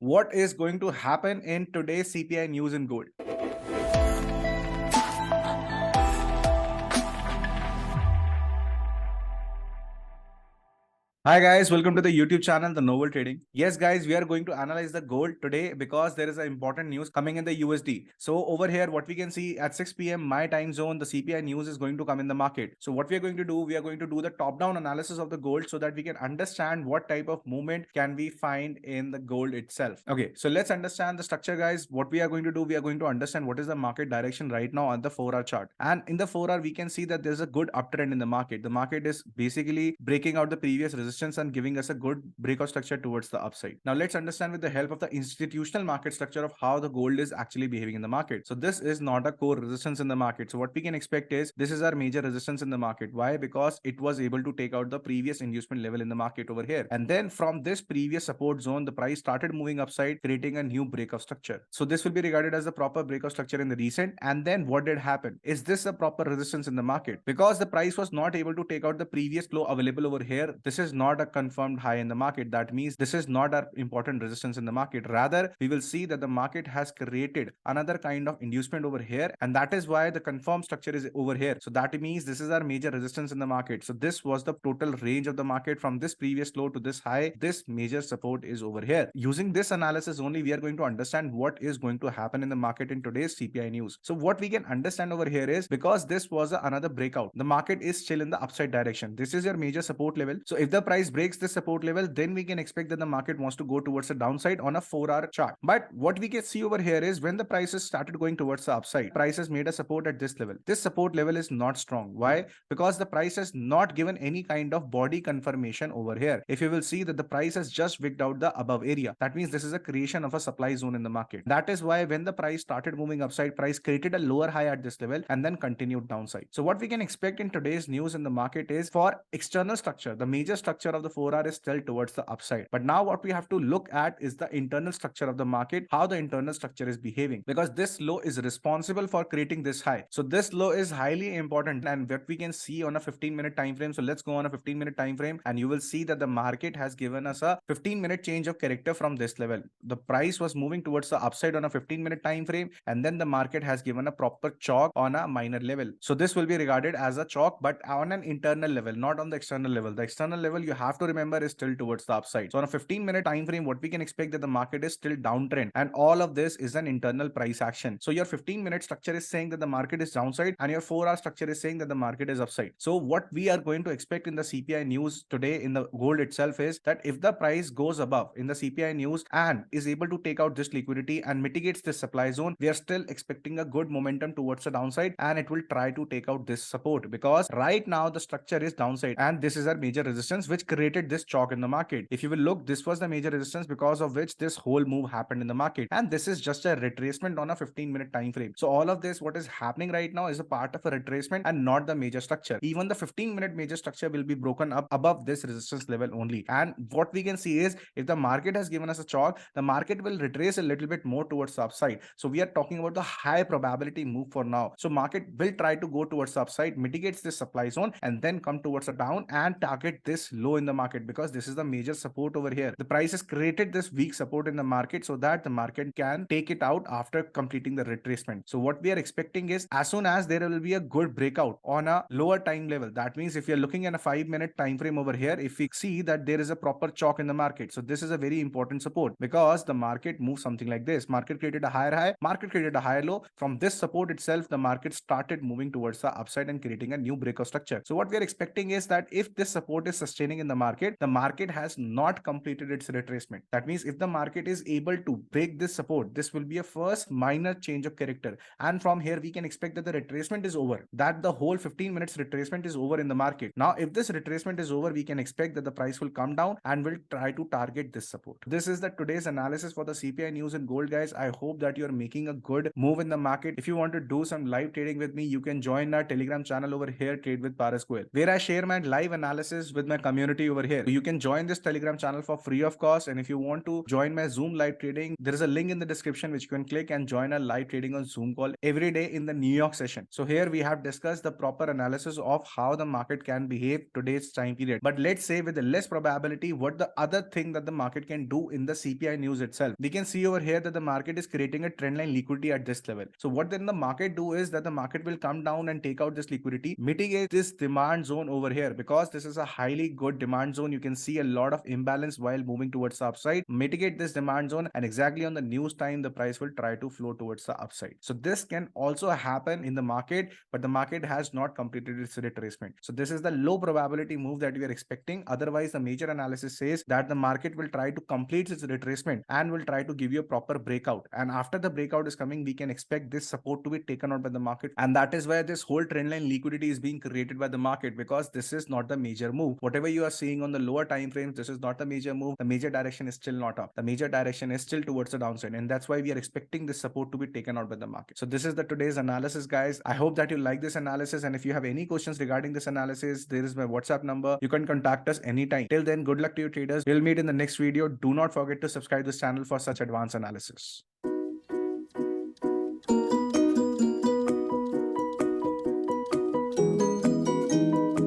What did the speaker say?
what is going to happen in today's CPI news in gold. Hi guys, welcome to the YouTube channel, The Novel Trading. Yes guys, we are going to analyze the gold today because there is an important news coming in the USD. So over here, what we can see at 6 p.m. my time zone, the CPI news is going to come in the market. So what we are going to do, we are going to do the top-down analysis of the gold so that we can understand what type of movement can we find in the gold itself. Okay, so let's understand the structure guys. What we are going to do, we are going to understand what is the market direction right now on the 4-hour chart. And in the 4-hour, we can see that there's a good uptrend in the market. The market is basically breaking out the previous resistance and giving us a good breakout structure towards the upside. Now let's understand with the help of the institutional market structure of how the gold is actually behaving in the market. So this is not a core resistance in the market. So what we can expect is this is our major resistance in the market. Why? Because it was able to take out the previous inducement level in the market over here. And then from this previous support zone, the price started moving upside, creating a new breakout structure. So this will be regarded as the proper breakout structure in the recent. And then what did happen? Is this a proper resistance in the market? Because the price was not able to take out the previous low available over here. This is not a confirmed high in the market. That means this is not our important resistance in the market. Rather, we will see that the market has created another kind of inducement over here, and that is why the confirmed structure is over here. So that means this is our major resistance in the market. So this was the total range of the market from this previous low to this high. This major support is over here. Using this analysis only, we are going to understand what is going to happen in the market in today's CPI news. So what we can understand over here is because this was another breakout, the market is still in the upside direction. This is your major support level. So if the price breaks this support level, then we can expect that the market wants to go towards the downside on a 4-hour chart. But what we can see over here is when the prices started going towards the upside, price has made a support at this level. This support level is not strong. Why? Because the price has not given any kind of body confirmation over here. If you will see that the price has just wicked out the above area, that means this is a creation of a supply zone in the market. That is why when the price started moving upside, price created a lower high at this level and then continued downside. So what we can expect in today's news in the market is for external structure, the major structure of the 4-hour is still towards the upside. But now what we have to look at is the internal structure of the market, how the internal structure is behaving, because this low is responsible for creating this high. So this low is highly important, and what we can see on a 15-minute time frame. So let's go on a 15-minute time frame, and you will see that the market has given us a 15-minute change of character from this level. The price was moving towards the upside on a 15-minute time frame, and then the market has given a proper chalk on a minor level. So this will be regarded as a chalk, but on an internal level, not on the external level. The external level, you have to remember, is still towards the upside. So on a 15-minute time frame, what we can expect that the market is still downtrend, and all of this is an internal price action. So your 15-minute structure is saying that the market is downside, and your 4-hour structure is saying that the market is upside. So what we are going to expect in the CPI news today in the gold itself is that if the price goes above in the CPI news and is able to take out this liquidity and mitigates this supply zone, we are still expecting a good momentum towards the downside, and it will try to take out this support, because right now the structure is downside and this is our major resistance which created this chalk in the market. If you will look, this was the major resistance because of which this whole move happened in the market, and this is just a retracement on a 15-minute time frame. So all of this, what is happening right now, is a part of a retracement and not the major structure. Even the 15-minute major structure will be broken up above this resistance level only. And what we can see is if the market has given us a chalk, the market will retrace a little bit more towards the upside. So we are talking about the high probability move for now. So market will try to go towards the upside, mitigates this supply zone, and then come towards the down and target this low in the market, because this is the major support over here. The price has created this weak support in the market so that the market can take it out after completing the retracement. So what we are expecting is as soon as there will be a good breakout on a lower time level, that means if you're looking at a 5-minute time frame over here, if we see that there is a proper chalk in the market, so this is a very important support, because the market moves something like this. Market created a higher high, market created a higher low. From this support itself, the market started moving towards the upside and creating a new breakout structure. So what we are expecting is that if this support is sustaining in the market has not completed its retracement. That means if the market is able to break this support, this will be a first minor change of character, and from here we can expect that the retracement is over, that the whole 15 minutes retracement is over in the market. Now if this retracement is over, we can expect that the price will come down and will try to target this support. This is the today's analysis for the CPI news in gold, guys. I hope that you are making a good move in the market. If you want to do some live trading with me, you can join our Telegram channel over here, Trade with Goel, where I share my live analysis with my community community over here. You can join this Telegram channel for free of cost. And if you want to join my Zoom live trading, there is a link in the description which you can click and join a live trading on Zoom call every day in the New York session. So here we have discussed the proper analysis of how the market can behave today's time period. But let's say with the less probability, what the other thing that the market can do in the CPI news itself. We can see over here that the market is creating a trendline liquidity at this level. So what then the market do is that the market will come down and take out this liquidity, mitigate this demand zone over here, because this is a highly good demand zone. You can see a lot of imbalance while moving towards the upside, mitigate this demand zone, and exactly on the news time the price will try to flow towards the upside. So this can also happen in the market, but the market has not completed its retracement. So this is the low probability move that we are expecting. Otherwise, the major analysis says that the market will try to complete its retracement and will try to give you a proper breakout. And after the breakout is coming, we can expect this support to be taken out by the market. And that is where this whole trendline liquidity is being created by the market, because this is not the major move. Whatever you are seeing on the lower time frames, this is not the major move. The major direction is still not up. The major direction is still towards the downside. And that's why we are expecting this support to be taken out by the market. So this is the today's analysis, guys. I hope that you like this analysis. And if you have any questions regarding this analysis, there is my WhatsApp number. You can contact us anytime. Till then, good luck to you traders. We'll meet in the next video. Do not forget to subscribe to this channel for such advanced analysis.